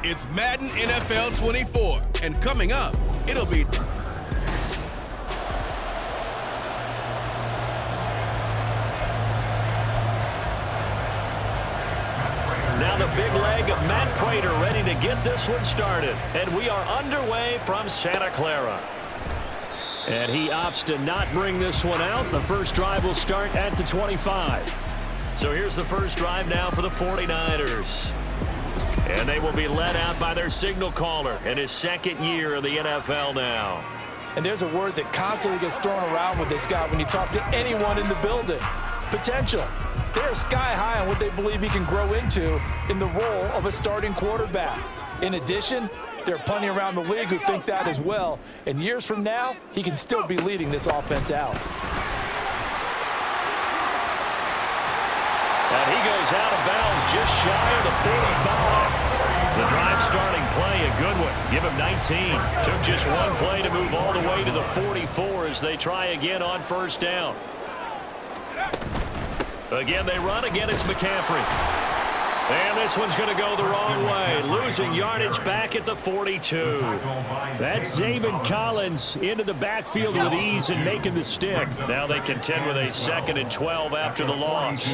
It's Madden NFL 24. And coming up, it'll be... Now the big leg of Matt Prater ready to get this one started. And we are underway from Santa Clara. And he opts to not bring this one out. The first drive will start at the 25. So here's the first drive now for the 49ers. And they will be led out by their signal caller in his second year of the NFL now. And there's a word that constantly gets thrown around with this guy when you talk to anyone in the building. Potential. They're sky high on what they believe he can grow into in the role of a starting quarterback. In addition, there are plenty around the league who think that as well. And years from now, he can still be leading this offense out. And he goes out of bounds just shy of the 45. The drive starting play, a good one. Give him 19. Took just one play to move all the way to the 44 as they try again on first down. Again, they run. Again, it's McCaffrey. And this one's going to go the wrong way. Losing yardage back at the 42. That's Zaven Collins into the backfield with ease and making the stick. Now they contend with a 2nd and 12 after the loss.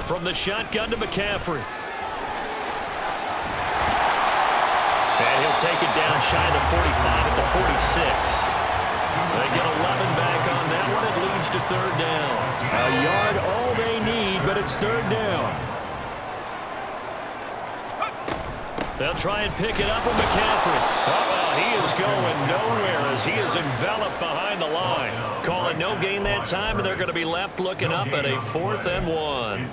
From the shotgun to McCaffrey. And he'll take it down shy of the 45 at the 46. They get 11 back on that one. It leads to third down. A yard all they need, but it's third down. They'll try and pick it up with McCaffrey. He is going nowhere as he is enveloped behind the line. Call it no gain that time, and they're going to be left looking up at a 4th and 1.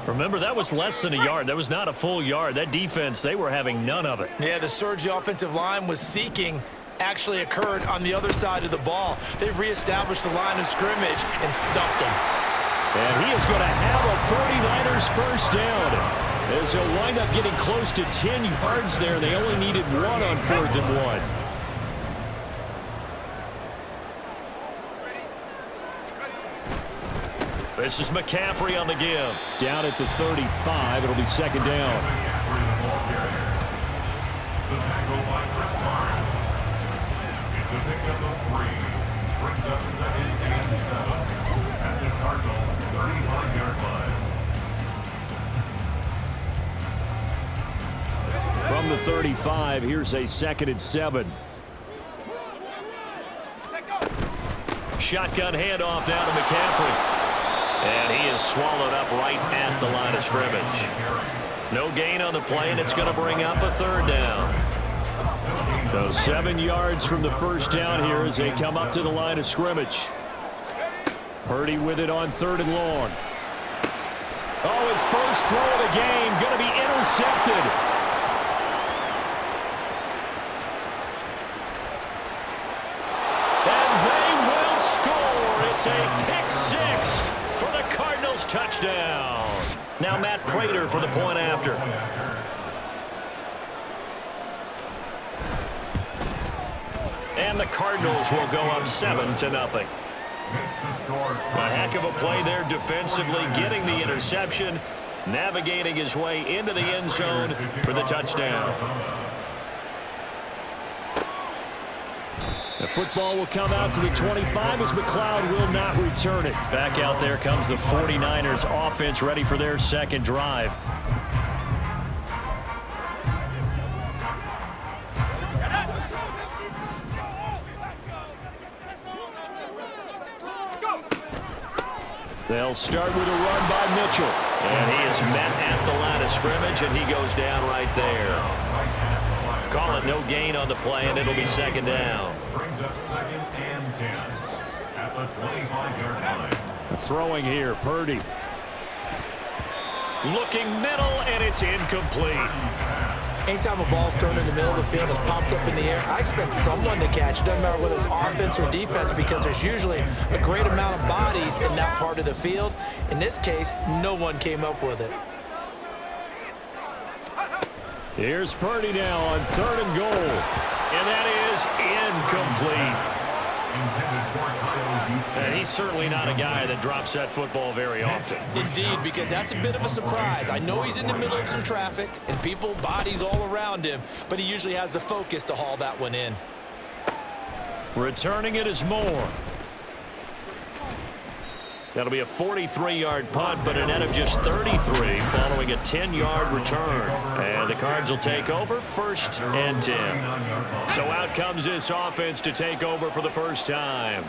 Remember, that was less than a yard. That was not a full yard. That defense, they were having none of it. Yeah, the surge the offensive line was seeking actually occurred on the other side of the ball. They reestablished the line of scrimmage and stuffed them. And he is going to have a 49ers first down. As he'll wind up getting close to 10 yards there. They only needed 1 on 4th and 1. This is McCaffrey on the give. Down at the 35. It'll be second down. It's a pickup of 3. Brings up 2nd and 7 at the Cardinals 35-yard line. From the 35, here's a 2nd and 7. Shotgun handoff down to McCaffrey. And he is swallowed up right at the line of scrimmage. No gain on the play, and it's going to bring up a third down. So 7 yards from the first down here as they come up to the line of scrimmage. Purdy with it on 3rd and long. Oh, his first throw of the game going to be intercepted. And they will score. It's a pick 6 for the Cardinals touchdown. Now Matt Prater for the point after. And the Cardinals will go up 7-0. A heck of a play there defensively, getting the interception, navigating his way into the end zone for the touchdown. The football will come out to the 25 as McLeod will not return it. Back out there comes the 49ers offense ready for their second drive. They'll start with a run by Mitchell. And he is met at the line of scrimmage, and he goes down right there. Call it no gain on the play, and it'll be second down. Brings up 2nd and 10 at the 25-yard line. Throwing here, Purdy. Looking middle, and it's incomplete. Anytime a ball's thrown in the middle of the field, it's popped up in the air, I expect someone to catch. It doesn't matter whether it's offense or defense, because there's usually a great amount of bodies in that part of the field. In this case, no one came up with it. Here's Purdy now on 3rd and goal. And that is incomplete. And he's certainly not a guy that drops that football very often. Indeed, because that's a bit of a surprise. I know he's in the middle of some traffic and people, bodies all around him, but he usually has the focus to haul that one in. Returning it is Moore. That'll be a 43-yard punt, but a net of just 33 following a 10-yard return. And the Cards will take over 1st and 10. So out comes this offense to take over for the first time.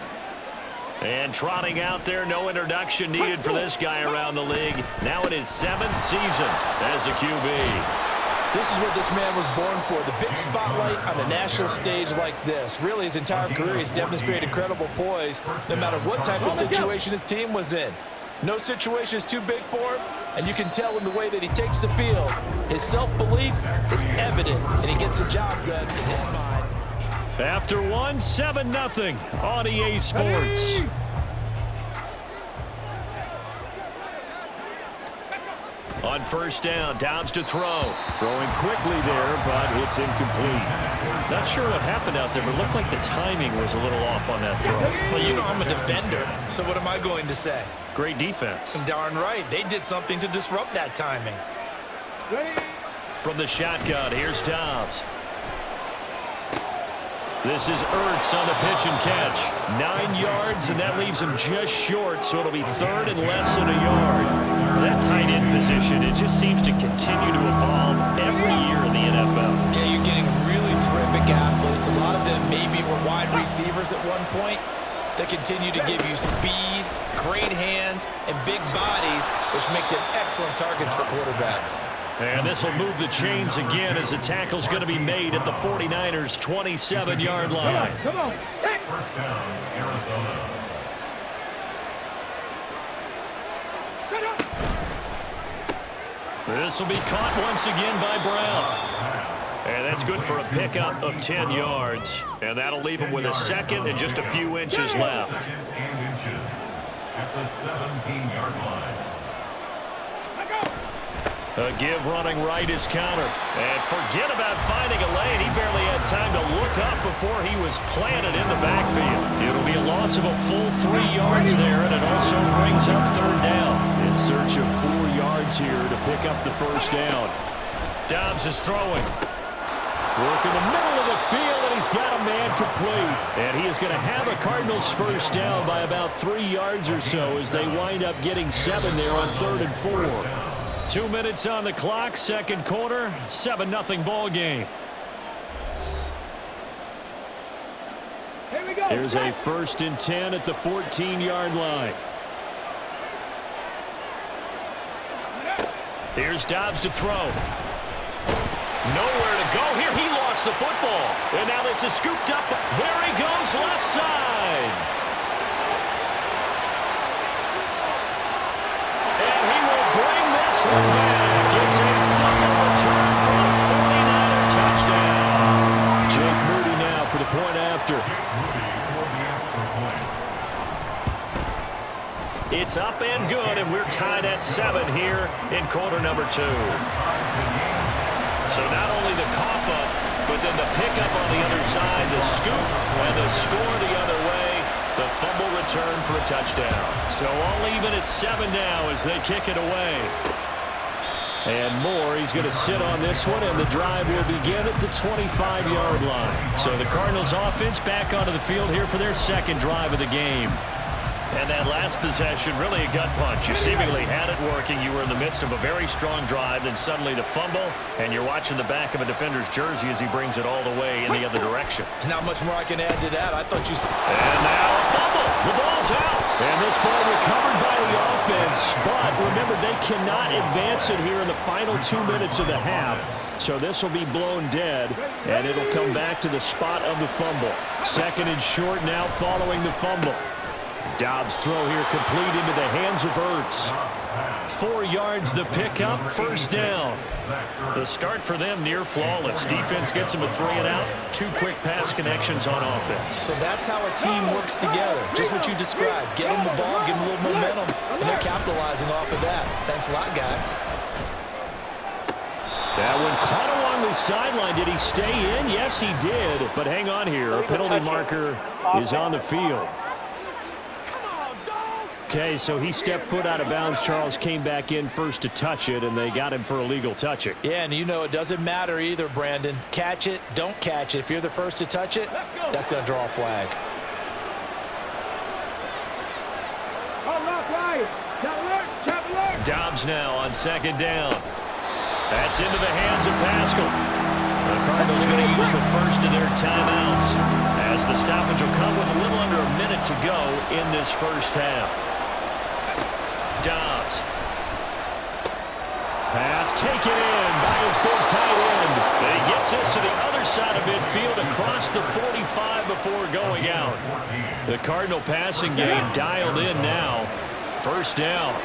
And trotting out there, no introduction needed for this guy around the league. Now in his 7th season as a QB. This is what this man was born for, the big spotlight on a national stage like this. Really, his entire career, he's demonstrated incredible poise no matter what type of situation his team was in. No situation is too big for him, and you can tell in the way that he takes the field. His self-belief is evident, and he gets the job done in his mind. After one, 7-0 on EA Sports. On first down, Dobbs to throw. Throwing quickly there, but it's incomplete. Not sure what happened out there, but it looked like the timing was a little off on that throw. Well, you know I'm a defender, so what am I going to say? Great defense. Darn right. They did something to disrupt that timing. From the shotgun, here's Dobbs. This is Ertz on the pitch and catch. 9 yards, and that leaves him just short, so it'll be 3rd and less than a yard. That tight end position, it just seems to continue to evolve every year in the NFL. Yeah, you're getting really terrific athletes. A lot of them maybe were wide receivers at one point. They continue to give you speed, great hands, and big bodies, which make them excellent targets for quarterbacks. And this will move the chains again as the tackle's going to be made at the 49ers' 27-yard line. Come on. First down, Arizona. This will be caught once again by Brown. And that's good for a pickup of 10 yards. And that'll leave him with a 2nd and just a few inches left. 2nd and inches at the 17-yard line. A give running right is counter. And forget about finding a lane. He barely had time to look up before he was planted in the backfield. It'll be a loss of a full 3 yards there, and it also brings up 3rd down. In search of 4 yards here to pick up the first down. Dobbs is throwing. Work in the middle of the field, and he's got a man complete. And he is going to have a Cardinals first down by about 3 yards or so as they wind up getting 7 there on 3rd and 4. 2 minutes on the clock, 2nd quarter, 7-0 ball game. Here we go. Here's a 1st and 10 at the 14-yard line. Here's Dobbs to throw. Nowhere to go here. He lost the football. And now this is scooped up. There he goes, left side. And he will bring this one back. It's a fumble return for a 49er touchdown. Jake Moody now for the point after. It's up and good, and we're tied at 7 here in quarter number 2. So not only the cough up, but then the pickup on the other side, the scoop, and the score the other way, the fumble return for a touchdown. So all even at 7 now as they kick it away. And Moore, he's going to sit on this one, and the drive will begin at the 25-yard line. So the Cardinals offense back onto the field here for their 2nd drive of the game. And that last possession, really a gut punch. You seemingly had it working. You were in the midst of a very strong drive, then suddenly the fumble, and you're watching the back of a defender's jersey as he brings it all the way in the other direction. There's not much more I can add to that. I thought you said. And now a fumble. The ball's out. And this ball recovered by the offense, but remember, they cannot advance it here in the final 2 minutes of the half. So this will be blown dead, and it'll come back to the spot of the fumble. 2nd and short now following the fumble. Dobbs' throw here complete into the hands of Ertz. 4 yards the pickup, first down. The start for them near flawless. Defense gets them a 3 and out. 2 quick pass connections on offense. So that's how a team works together. Just what you described. Get them the ball, give them a little momentum, and they're capitalizing off of that. Thanks a lot, guys. That one caught along the the sideline. Did he stay in? Yes, he did. But hang on here. A penalty marker is on the field. Okay, so he stepped foot out of bounds. Charles came back in first to touch it, and they got him for illegal touching. Yeah, and you know it doesn't matter either, Brandon. Catch it, don't catch it. If you're the first to touch it, that's going to draw a flag. Dobbs now on second down. That's into the hands of Pascal. The Cardinals going to use the first of their timeouts as the stoppage will come with a little under a minute to go in this first half. Dobbs. Pass taken in by his big tight end. And he gets this to the other side of midfield across the 45 before going out. The Cardinal passing game dialed in now. First down.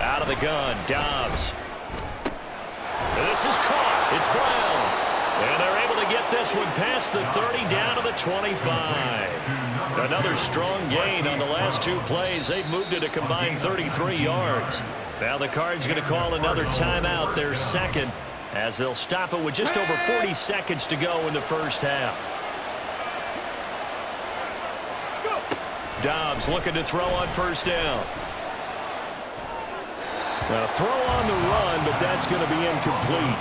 Out of the gun, Dobbs. This is caught. It's Brown. And they're able to get this one past the 30 down to the 25. Another strong gain on the last two plays. They've moved it a combined 33 yards. Now the Cards going to call another timeout, their second, as they'll stop it with just over 40 seconds to go in the first half. Dobbs looking to throw on first down. A throw on the run, but that's going to be incomplete.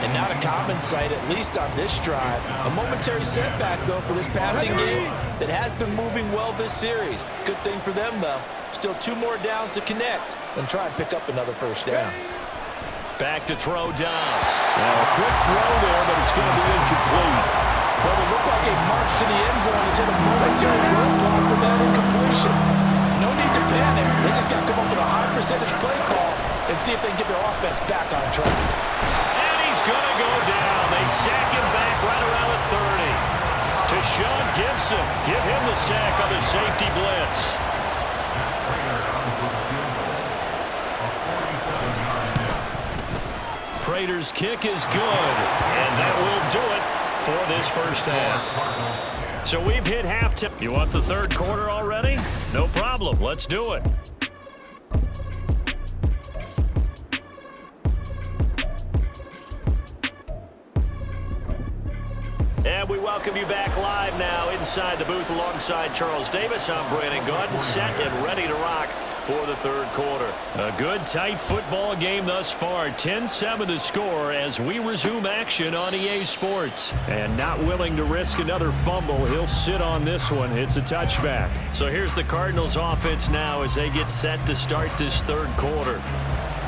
And not a common sight, at least on this drive. A momentary setback, though, for this passing game that has been moving well this series. Good thing for them, though. Still 2 more downs to connect and try and pick up another first down. Back to throw, Dobbs. Now a quick throw there, but it's going to be incomplete. Well, it looked like a march to the end zone has hit a momentary roadblock for that incompletion. No need to panic. They just got to come up with a high percentage play call and see if they can get their offense back on track. And he's going to go down. They sack him back right around the 30. To Sean Gibson. Give him the sack on the safety blitz. Prater's kick is good. And that will do it for this first half. So we've hit halftime. You want the third quarter already? No problem. Let's do it. And we welcome you back live now inside the booth alongside Charles Davis. I'm Brandon Gordon, set and ready to rock for the third quarter. A good, tight football game thus far. 10-7 to score as we resume action on EA Sports. And not willing to risk another fumble, he'll sit on this one. It's a touchback. So here's the Cardinals offense now as they get set to start this third quarter.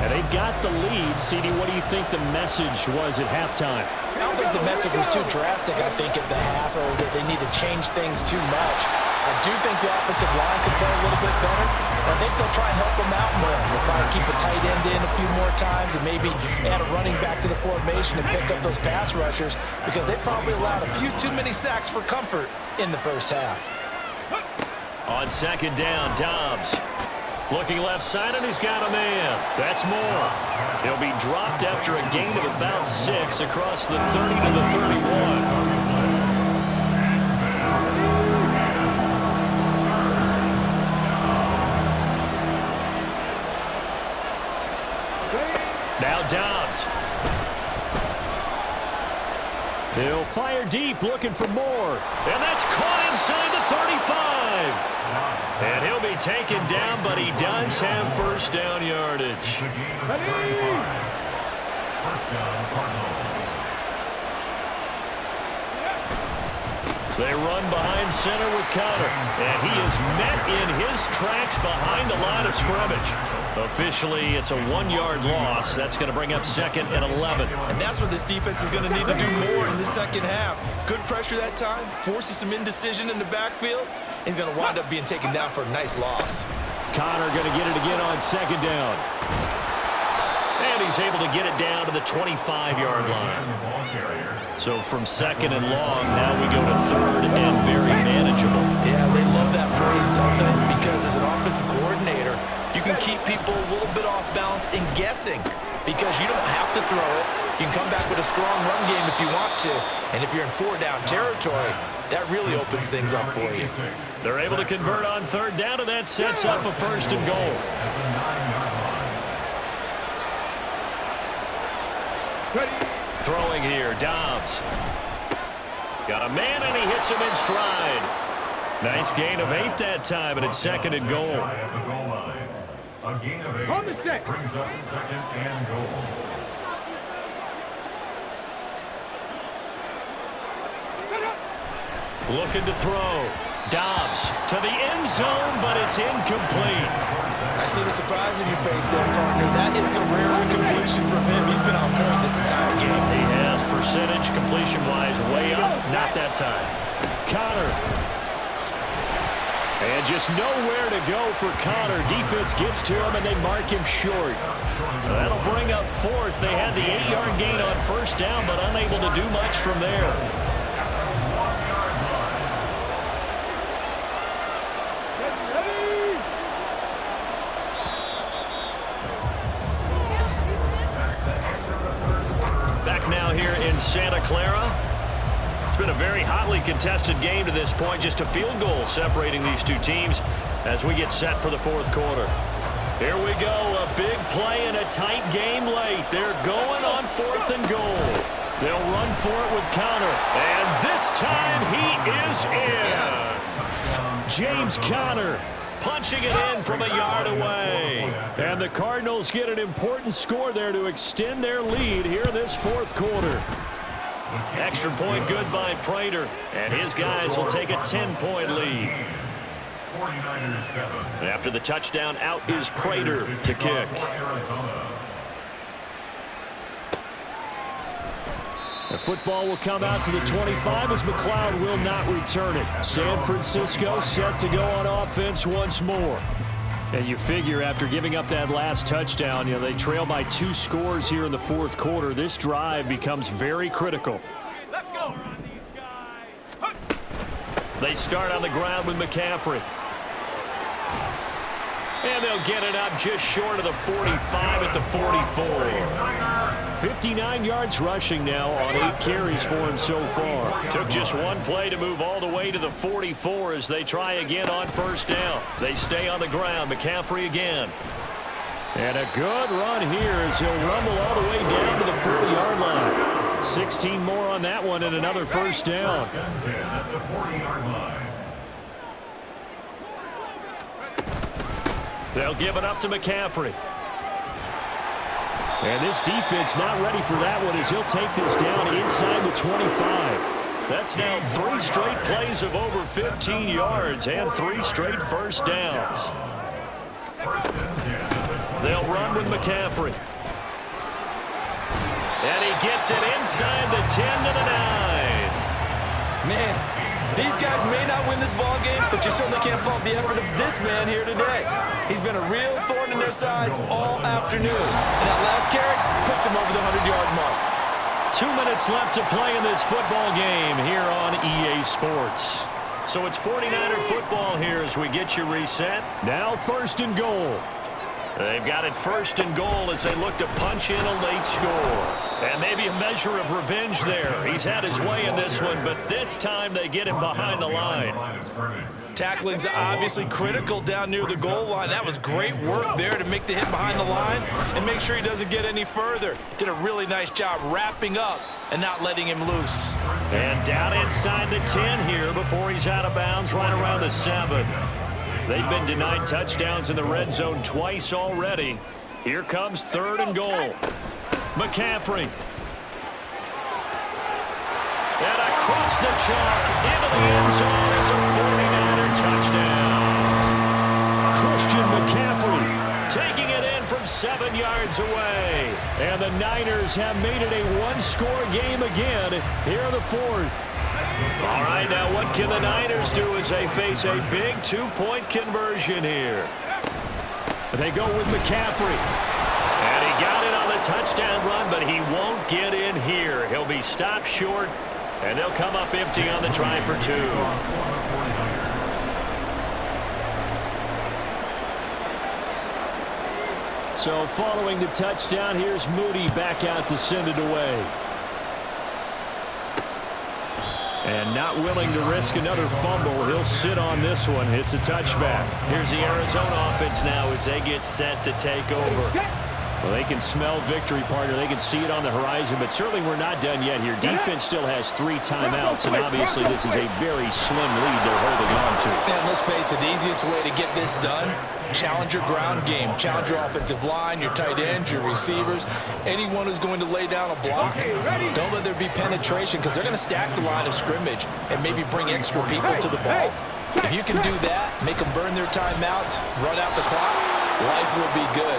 And they've got the lead. CD, what do you think the message was at halftime? I don't think the message was too drastic, I think, at the half, or that they need to change things too much. I do think the offensive line could play a little bit better. I think they'll try and help them out more. They'll probably keep a tight end in a few more times and maybe add a running back to the formation and pick up those pass rushers because they probably allowed a few too many sacks for comfort in the first half. On second down, Dobbs. Looking left side, and he's got a man. That's more. He'll be dropped after a gain of about 6 across the 30 to the 31. Now Dobbs. He'll fire deep, looking for more. And that's caught inside the 35. And he'll be taken down, but he does have first down yardage. So they run behind center with Connor. And he is met in his tracks behind the line of scrimmage. Officially, it's a 1-yard loss. That's going to bring up second and 11. And that's what this defense is going to need to do more in the second half. Good pressure that time, forces some indecision in the backfield. He's going to wind up being taken down for a nice loss. Connor going to get it again on second down. And he's able to get it down to the 25-yard line. So from second and long, now we go to third and very manageable. Yeah, they love that phrase, don't they? Because as an offensive coordinator, you can keep people a little bit off balance and guessing because you don't have to throw it. You can come back with a strong run game if you want to. And if you're in 4-down territory, that really opens things up for you. They're able to convert on third down, and that sets up a first and goal. throwing here. Dobbs. Got a man, and he hits him in stride. Nice gain of 8 that time, and it's 2nd and goal. A gain of 8 brings up 2nd and goal. Looking to throw. Dobbs to the end zone, but it's incomplete. I see the surprise in your face there, partner. That is a rare incompletion from him. He's been on point this entire game. He has percentage completion-wise way up. Not that time. Connor. And just nowhere to go for Connor. Defense gets to him, and they mark him short. That'll bring up 4th. They had the 8-yard gain on 1st down, but unable to do much from there. Now here in Santa Clara. It's been a very hotly contested game to this point. Just a field goal separating these two teams as we get set for the 4th quarter. Here we go. A big play in a tight game late. They're going on 4th and goal. They'll run for it with Connor. And this time he is in. Yes. James Conner punching it in from a yard away. And the Cardinals get an important score there to extend their lead here in this 4th quarter. Extra point good by Prater. And his guys will take a 10-point lead. And after the touchdown, out is Prater to kick. The football will come out to the 25 as McLeod will not return it. San Francisco set to go on offense once more. And you figure after giving up that last touchdown, they trail by 2 scores here in the 4th quarter. This drive becomes very critical. Let's go. They start on the ground with McCaffrey. And they'll get it up just short of the 45 at the 44. 59 yards rushing now on 8 carries for him so far. Took just 1 play to move all the way to the 44 as they try again on 1st down. They stay on the ground. McCaffrey again. And a good run here as he'll rumble all the way down to the 40-yard line. 16 more on that one and another 1st down. They'll give it up to McCaffrey. And this defense not ready for that one as he'll take this down inside the 25. That's now 3 straight plays of over 15 yards and 3 straight 1st downs. They'll run with McCaffrey. And he gets it inside the 10 to the 9. Man, these guys may not win this ball game, but you certainly can't fault the effort of this man here today. He's been a real thorn in their sides all afternoon. And that last carry puts him over the 100-yard mark. 2 minutes left to play in this football game here on EA Sports. So it's 49er football here as we get you reset. Now 1st and goal. They've got it 1st and goal as they look to punch in a late score. And maybe a measure of revenge there. He's had his way in this one, but this time they get him behind the line. Tackling's obviously critical down near the goal line. That was great work there to make the hit behind the line and make sure he doesn't get any further. Did a really nice job wrapping up and not letting him loose. And down inside the 10 here before he's out of bounds right around the 7. They've been denied touchdowns in the red zone twice already. Here comes 3rd and goal. McCaffrey. And across the chalk into the end zone. It's a 49er touchdown. Christian McCaffrey taking it in from 7 yards away. And the Niners have made it a 1-score game again here in the 4th. All right, now what can the Niners do as they face a big 2-point conversion here? They go with McCaffrey. And he got it on the touchdown run, but he won't get in here. He'll be stopped short, and they'll come up empty on the try for 2. So following the touchdown, here's Moody back out to send it away. And not willing to risk another fumble. He'll sit on this one. It's a touchback. Here's the Arizona offense now as they get set to take over. Well, they can smell victory, partner. They can see it on the horizon, but certainly we're not done yet here. Defense still has 3 timeouts, and obviously this is a very slim lead they're holding on to. And let's face it, the easiest way to get this done, challenge your ground game. Challenge your offensive line, your tight ends, your receivers, anyone who's going to lay down a block. Don't let there be penetration because they're going to stack the line of scrimmage and maybe bring extra people to the ball. If you can do that, make them burn their timeouts, run out the clock, life will be good.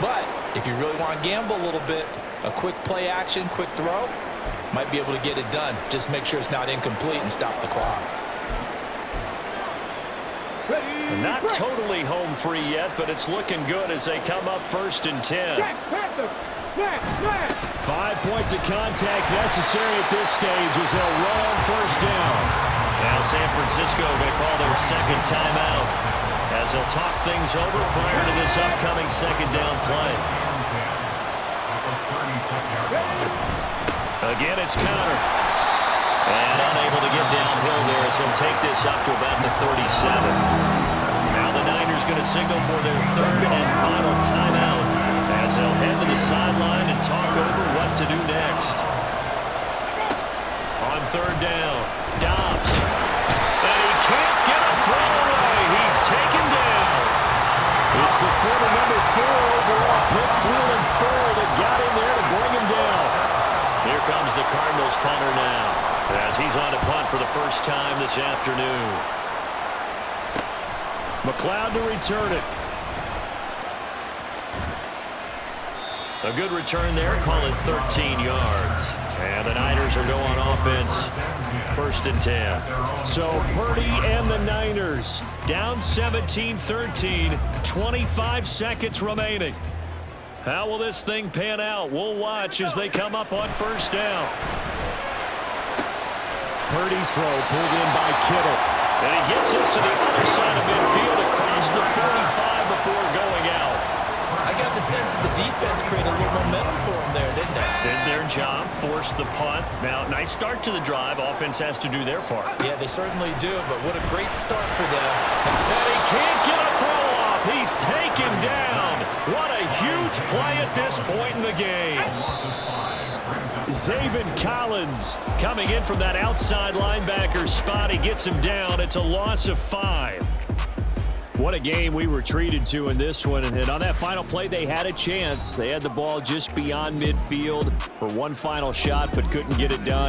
But if you really want to gamble a little bit, a quick play action, quick throw, might be able to get it done. Just make sure it's not incomplete and stop the clock. Not totally home free yet, but it's looking good as they come up 1st and 10. 5 points of contact necessary at this stage as they'll run on 1st down. Now San Francisco going to call their 2nd timeout as they'll talk things over prior to this upcoming 2nd down play. Again, it's counter. And unable to get downhill there as he'll take this up to about the 37. Now the Niners going to signal for their 3rd and final timeout as they'll head to the sideline and talk over what to do next. On 3rd down, Dobbs. And he can't get a throw away. He's taken down. It's the former number 4 overall pick, Cleveland Ford, that got in there to bring him down. Here comes the Cardinals punter now as he's on to punt for the first time this afternoon. McLeod to return it. A good return there, calling 13 yards. And the Niners are going offense, 1st and 10. So Purdy and the Niners down 17-13, 25 seconds remaining. How will this thing pan out? We'll watch as they come up on 1st down. Purdy's throw pulled in by Kittle. And he gets us to the other side of midfield across the 45 before going out. I got the sense that the defense created a little momentum for them there, didn't they? Did their job, forced the punt. Now, nice start to the drive. Offense has to do their part. Yeah, they certainly do, but what a great start for them. And he can't get a throw off. He's taken down. What a huge play at this point in the game. Zaven Collins coming in from that outside linebacker spot. He gets him down. It's a loss of 5. What a game we were treated to in this one. And on that final play, they had a chance. They had the ball just beyond midfield for one final shot, but couldn't get it done.